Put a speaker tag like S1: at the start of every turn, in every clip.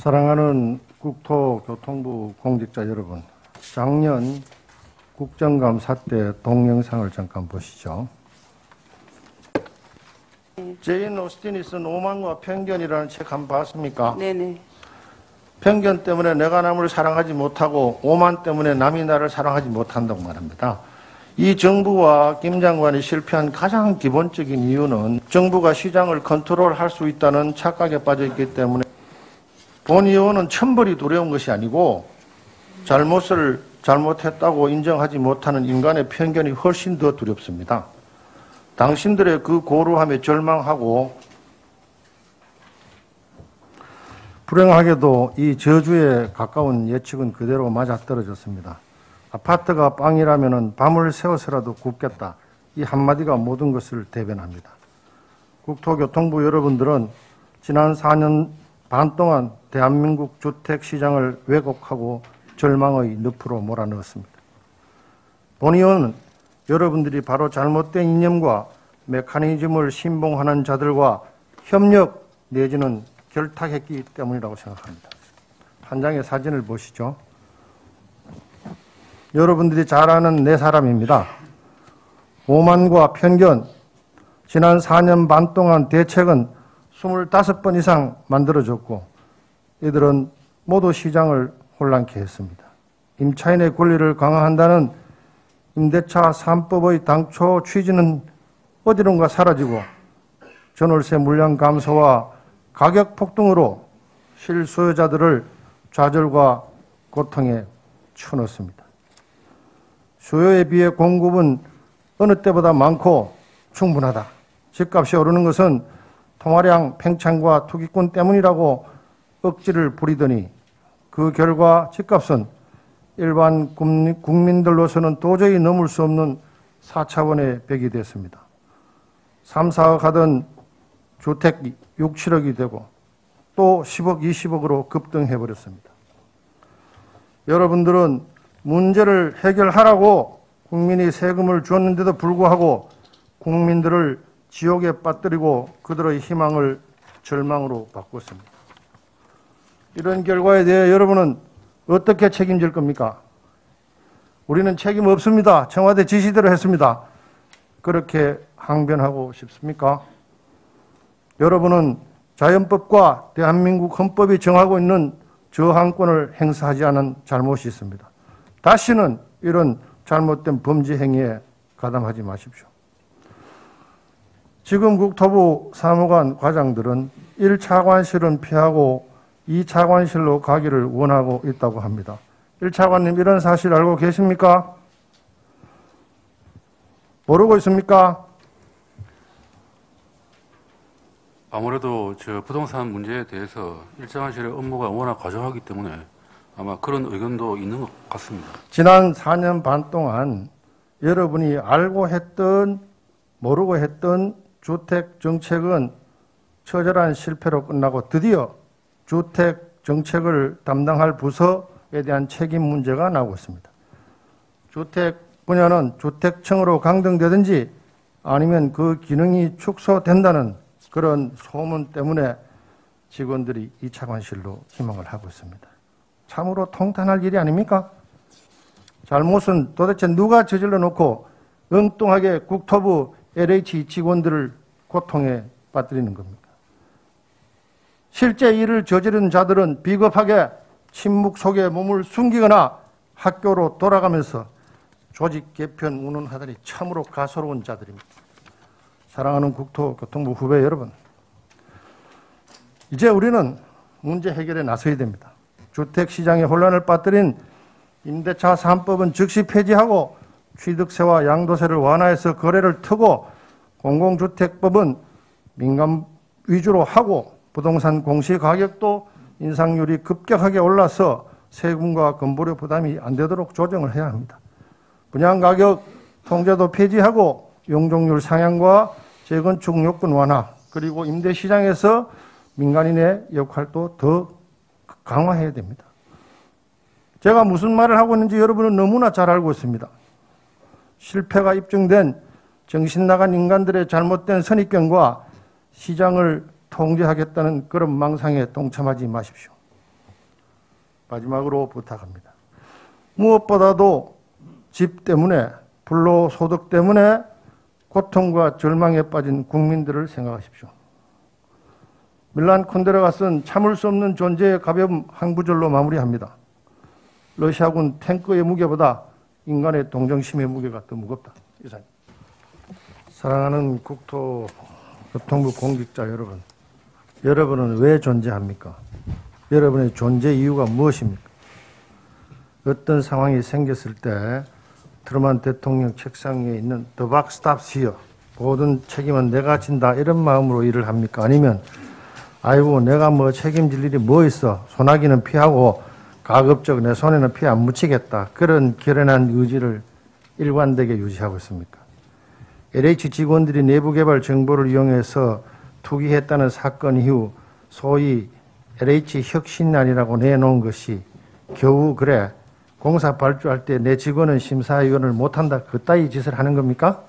S1: 사랑하는 국토교통부 공직자 여러분, 작년 국정감사 때 동영상을 잠깐 보시죠. 제인 오스틴이 쓴 오만과 편견이라는 책 한번 봤습니까?
S2: 네네.
S1: 편견 때문에 내가 남을 사랑하지 못하고 오만 때문에 남이 나를 사랑하지 못한다고 말합니다. 이 정부와 김 장관이 실패한 가장 기본적인 이유는 정부가 시장을 컨트롤할 수 있다는 착각에 빠져 있기 때문에 본 의원은 천벌이 두려운 것이 아니고 잘못을 잘못했다고 인정하지 못하는 인간의 편견이 훨씬 더 두렵습니다. 당신들의 그 고루함에 절망하고 불행하게도 이 저주에 가까운 예측은 그대로 맞아떨어졌습니다. 아파트가 빵이라면 밤을 새워서라도 굽겠다. 이 한마디가 모든 것을 대변합니다. 국토교통부 여러분들은 지난 4년 반 동안 대한민국 주택시장을 왜곡하고 절망의 늪으로 몰아넣었습니다. 본 의원은 여러분들이 바로 잘못된 이념과 메커니즘을 신봉하는 자들과 협력 내지는 결탁했기 때문이라고 생각합니다. 한 장의 사진을 보시죠. 여러분들이 잘 아는 네 사람입니다. 오만과 편견, 지난 4년 반 동안 대책은 25번 이상 만들어졌고 이들은 모두 시장을 혼란케 했습니다. 임차인의 권리를 강화한다는 임대차 3법의 당초 취지는 어디론가 사라지고 전월세 물량 감소와 가격 폭등으로 실수요자들을 좌절과 고통에 쳐넣습니다. 수요에 비해 공급은 어느 때보다 많고 충분하다. 집값이 오르는 것은 통화량 팽창과 투기꾼 때문이라고 억지를 부리더니 그 결과 집값은 일반 국민들로서는 도저히 넘을 수 없는 4차원의 벽이 됐습니다. 3, 4억 하던 주택이 6, 7억이 되고 또 10억, 20억으로 급등해버렸습니다. 여러분들은 문제를 해결하라고 국민이 세금을 주었는데도 불구하고 국민들을 지옥에 빠뜨리고 그들의 희망을 절망으로 바꿨습니다. 이런 결과에 대해 여러분은 어떻게 책임질 겁니까? 우리는 책임 없습니다. 청와대 지시대로 했습니다. 그렇게 항변하고 싶습니까? 여러분은 자연법과 대한민국 헌법이 정하고 있는 저항권을 행사하지 않은 잘못이 있습니다. 다시는 이런 잘못된 범죄 행위에 가담하지 마십시오. 지금 국토부 사무관 과장들은 1차관실은 피하고 2차관실로 가기를 원하고 있다고 합니다. 1차관님 이런 사실 알고 계십니까? 모르고 있습니까?
S3: 아무래도 저 부동산 문제에 대해서 1차관실의 업무가 워낙 과중하기 때문에 아마 그런 의견도 있는 것 같습니다. 지난
S1: 4년 반 동안 여러분이 알고 했던 모르고 했던 주택 정책은 처절한 실패로 끝나고 드디어 주택 정책을 담당할 부서에 대한 책임 문제가 나오고 있습니다. 주택 분야는 주택청으로 강등되든지 아니면 그 기능이 축소된다는 그런 소문 때문에 직원들이 2차관실로 희망을 하고 있습니다. 참으로 통탄할 일이 아닙니까? 잘못은 도대체 누가 저질러 놓고 엉뚱하게 국토부 LH 직원들을 고통에 빠뜨리는 겁니까? 실제 일을 저지른 자들은 비겁하게 침묵 속에 몸을 숨기거나 학교로 돌아가면서 조직 개편 운운하다니 참으로 가소로운 자들입니다. 사랑하는 국토교통부 후배 여러분, 이제 우리는 문제 해결에 나서야 됩니다. 주택시장에 혼란을 빠뜨린 임대차 3법은 즉시 폐지하고 취득세와 양도세를 완화해서 거래를 트고 공공주택법은 민간 위주로 하고 부동산 공시가격도 인상률이 급격하게 올라서 세금과 건보료 부담이 안 되도록 조정을 해야 합니다. 분양가격 통제도 폐지하고 용적률 상향과 재건축 요건 완화 그리고 임대시장에서 민간인의 역할도 더 강화해야 됩니다. 제가 무슨 말을 하고 있는지 여러분은 너무나 잘 알고 있습니다. 실패가 입증된 정신 나간 인간들의 잘못된 선입견과 시장을 통제하겠다는 그런 망상에 동참하지 마십시오. 마지막으로 부탁합니다. 무엇보다도 집 때문에, 불로소득 때문에 고통과 절망에 빠진 국민들을 생각하십시오. 밀란 쿤데라가 쓴 참을 수 없는 존재의 가벼움 한 구절로 마무리합니다. 러시아군 탱크의 무게보다 인간의 동정심의 무게가 더 무겁다. 이상. 사랑하는 국토교통부 공직자 여러분, 여러분은 왜 존재합니까? 여러분의 존재 이유가 무엇입니까? 어떤 상황이 생겼을 때 트루먼 대통령 책상 위에 있는 The buck stops here, 모든 책임은 내가 진다, 이런 마음으로 일을 합니까? 아니면 아이고 내가 뭐 책임질 일이 뭐 있어, 소나기는 피하고 가급적 내 손에는 피 안 묻히겠다, 그런 결연한 의지를 일관되게 유지하고 있습니까? LH 직원들이 내부개발 정보를 이용해서 투기했다는 사건 이후 소위 LH 혁신안이라고 내놓은 것이 겨우 그래 공사 발주할 때 내 직원은 심사위원을 못한다, 그따위 짓을 하는 겁니까?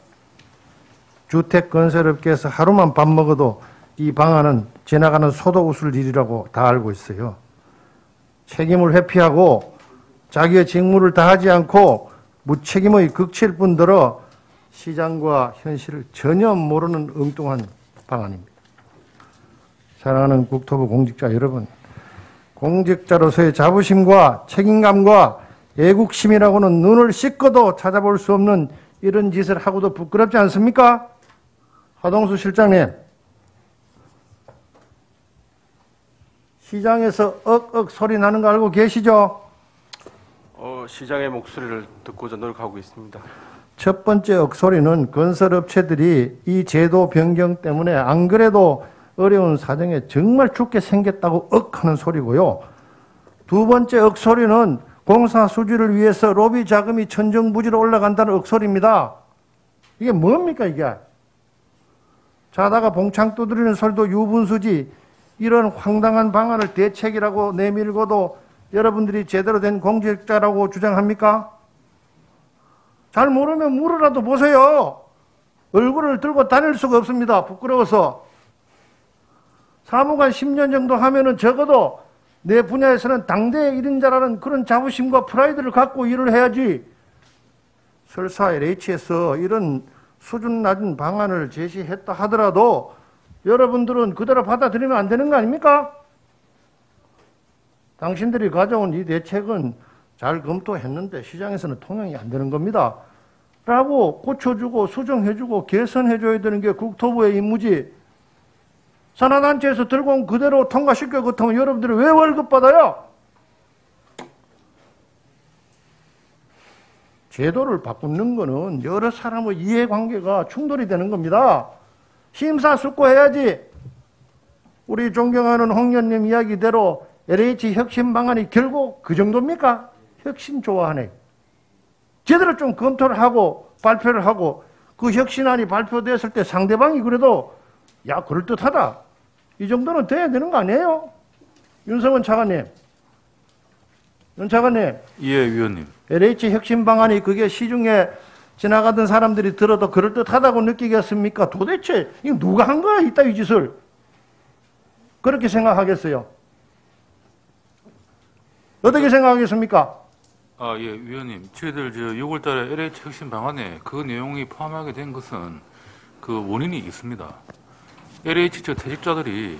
S1: 주택건설업계에서 하루만 밥 먹어도 이 방안은 지나가는 소도 웃을 일이라고 다 알고 있어요. 책임을 회피하고 자기의 직무를 다하지 않고 무책임의 극치일 뿐더러 시장과 현실을 전혀 모르는 엉뚱한 방안입니다. 사랑하는 국토부 공직자 여러분, 공직자로서의 자부심과 책임감과 애국심이라고는 눈을 씻고도 찾아볼 수 없는 이런 짓을 하고도 부끄럽지 않습니까? 하동수 실장님, 시장에서 억억 소리 나는 거 알고 계시죠?
S2: 시장의 목소리를 듣고자 노력하고 있습니다.
S1: 첫 번째 억소리는 건설업체들이 이 제도 변경 때문에 안 그래도 어려운 사정에 정말 죽게 생겼다고 억하는 소리고요. 두 번째 억소리는 공사 수주를 위해서 로비 자금이 천정부지로 올라간다는 억소리입니다. 이게 뭡니까 이게? 자다가 봉창 두드리는 소리도 유분수지, 이런 황당한 방안을 대책이라고 내밀고도 여러분들이 제대로 된 공직자라고 주장합니까? 잘 모르면 물어라도 보세요. 얼굴을 들고 다닐 수가 없습니다. 부끄러워서. 사무관 10년 정도 하면은 적어도 내 분야에서는 당대의 1인자라는 그런 자부심과 프라이드를 갖고 일을 해야지. 설사 LH에서 이런 수준 낮은 방안을 제시했다 하더라도 여러분들은 그대로 받아들이면 안 되는 거 아닙니까? 당신들이 가져온 이 대책은 잘 검토했는데 시장에서는 통용이 안 되는 겁니다. 라고 고쳐주고 수정해주고 개선해줘야 되는 게 국토부의 임무지. 산하단체에서 들고 온 그대로 통과시켜 그렇다면 여러분들이 왜 월급 받아요? 제도를 바꾸는 거는 여러 사람의 이해관계가 충돌이 되는 겁니다. 심사숙고해야지. 우리 존경하는 홍 의원님 이야기대로 LH 혁신 방안이 결국 그 정도입니까? 혁신 좋아하네. 제대로 좀 검토를 하고 발표를 하고 그 혁신안이 발표됐을 때 상대방이 그래도 야 그럴듯하다, 이 정도는 돼야 되는 거 아니에요? 윤성원 차관님. 윤 차관님.
S3: 예, 위원님.
S1: LH 혁신 방안이 그게 시중에 지나가던 사람들이 들어도 그럴듯하다고 느끼겠습니까? 도대체 이거 누가 한 거야 이따위 짓을? 그렇게 생각하겠어요? 어떻게 생각하겠습니까?
S3: 아, 예, 위원님. 저희들 6월 달에 LH 혁신 방안에 그 내용이 포함하게 된 것은 그 원인이 있습니다. LH 퇴직자들이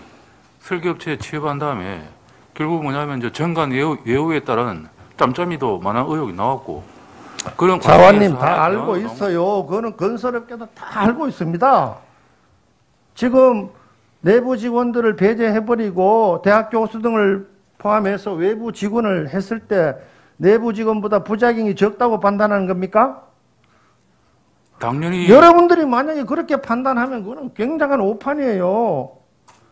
S3: 설계업체에 취업한 다음에 결국 뭐냐면 정관 예우에 따른 짬짬이도 많은 의혹이 나왔고, 그런
S1: 자관님 다 알고 있어요. 그거는 건설업계도 다 알고 있습니다. 지금 내부 직원들을 배제해버리고 대학 교수 등을 포함해서 외부 직원을 했을 때 내부 직원보다 부작용이 적다고 판단하는 겁니까?
S3: 당연히.
S1: 여러분들이 만약에 그렇게 판단하면 그거는 굉장한 오판이에요.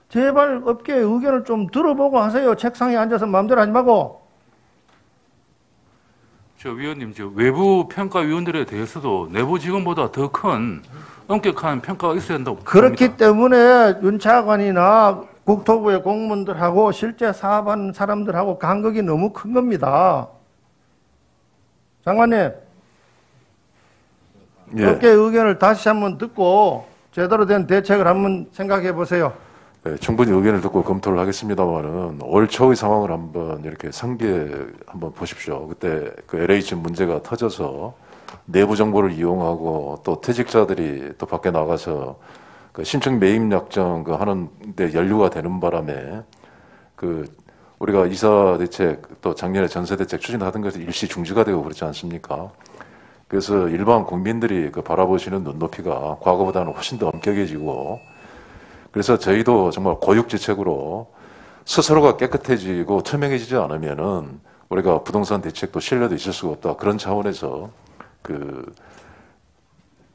S1: 제발 업계의 의견을 좀 들어보고 하세요. 책상에 앉아서 마음대로 하지 말고.
S3: 위원님, 외부 평가위원들에 대해서도 내부 직원보다 더 큰 엄격한 평가가 있어야 된다고
S1: 그렇기
S3: 봅니다.
S1: 때문에 윤 차관이나 국토부의 공무원들하고 실제 사업하는 사람들하고 간극이 너무 큰 겁니다. 장관님,
S4: 예.
S1: 업계의 의견을 다시 한번 듣고 제대로 된 대책을 한번 생각해 보세요.
S4: 충분히 의견을 듣고 검토를 하겠습니다만은 올 초의 상황을 한번 이렇게 상기해 한번 보십시오. 그때 그 LH 문제가 터져서 내부 정보를 이용하고 또 퇴직자들이 또 밖에 나가서 그 신청 매입 약정 그 하는데 연루가 되는 바람에 그 우리가 이사 대책 또 작년에 전세 대책 추진하던 것이 일시 중지가 되고 그렇지 않습니까? 그래서 일반 국민들이 그 바라보시는 눈높이가 과거보다는 훨씬 더 엄격해지고 그래서 저희도 정말 고육지책으로 스스로가 깨끗해지고 투명해지지 않으면은 우리가 부동산 대책도 신뢰도 있을 수가 없다. 그런 차원에서 그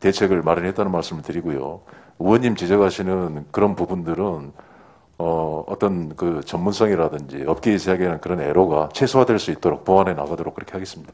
S4: 대책을 마련했다는 말씀을 드리고요. 의원님 지적하시는 그런 부분들은 어떤 그 전문성이라든지 업계에서 이야기하는 그런 애로가 최소화될 수 있도록 보완해 나가도록 그렇게 하겠습니다.